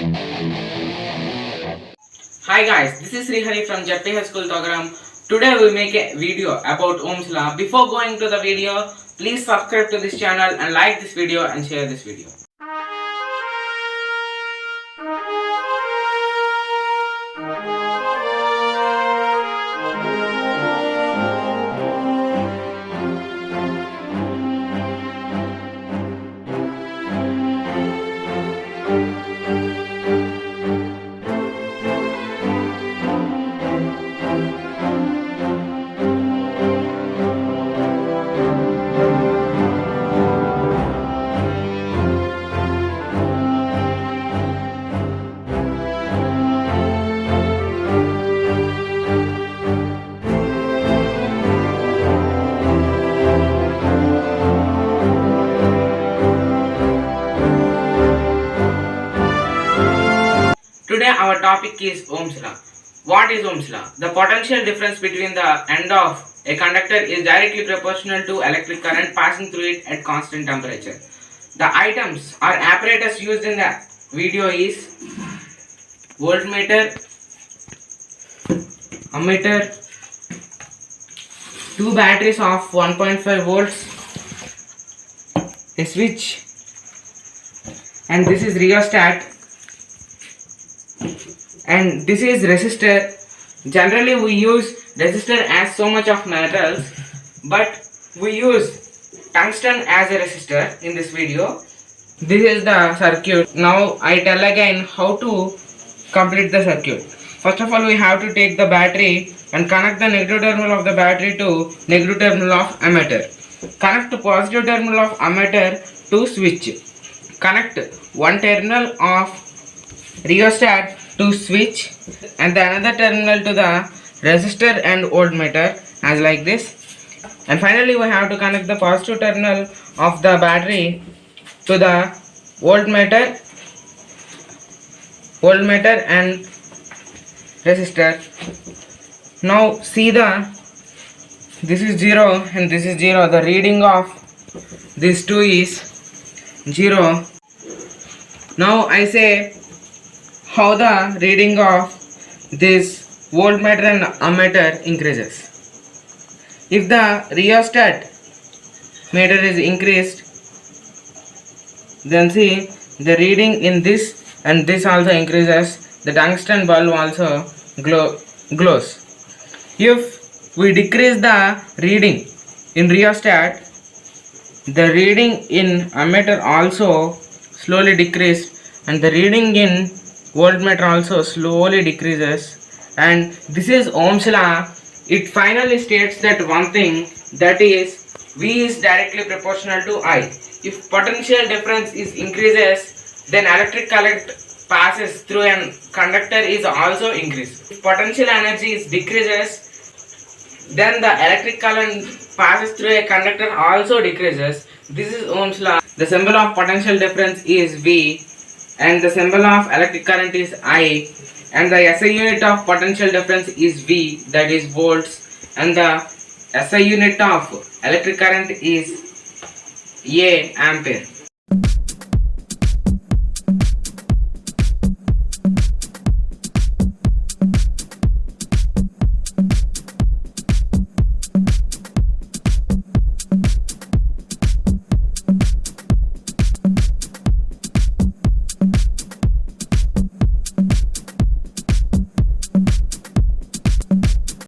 Hi guys, this is Srihari from Jeffrey High School Togaram. Today we make a video about Ohm's law. Before going to the video, please subscribe to this channel and like this video and share this video. Today our topic is Ohm's law. What is Ohm's law? The potential difference between the end of a conductor is directly proportional to electric current passing through it at constant temperature. The items or apparatus used in the video is voltmeter, ammeter, two batteries of 1.5 volts, a switch, and this is rheostat, and this is resistor. Generally we use resistor as so much of metals, but we use tungsten as a resistor in this video. This is the circuit. Now I tell again how to complete the circuit. First of all, we have to take the battery and connect the negative terminal of the battery to negative terminal of ammeter. Connect to positive terminal of ammeter to switch. Connect one terminal of rheostat to switch and the another terminal to the resistor and voltmeter as like this. And finally we have to connect the positive terminal of the battery to the voltmeter and resistor. Now see this is 0 and this is 0. The reading of these two is 0. Now I say how the reading of this voltmeter and ammeter increases. If the rheostat meter is increased, then see the reading in this and this also increases. The tungsten bulb also glows. If we decrease the reading in rheostat, the reading in ammeter also slowly decreased and the reading in voltmeter also slowly decreases. And this is Ohm's law. It finally states that one thing, that is V is directly proportional to I. If potential difference is increases, then electric current passes through a conductor is also increased. If potential energy is decreases, then the electric current passes through a conductor also decreases. This is Ohm's law. The symbol of potential difference is V and the symbol of electric current is I, and the SI unit of potential difference is V, that is volts, and the SI unit of electric current is A, ampere.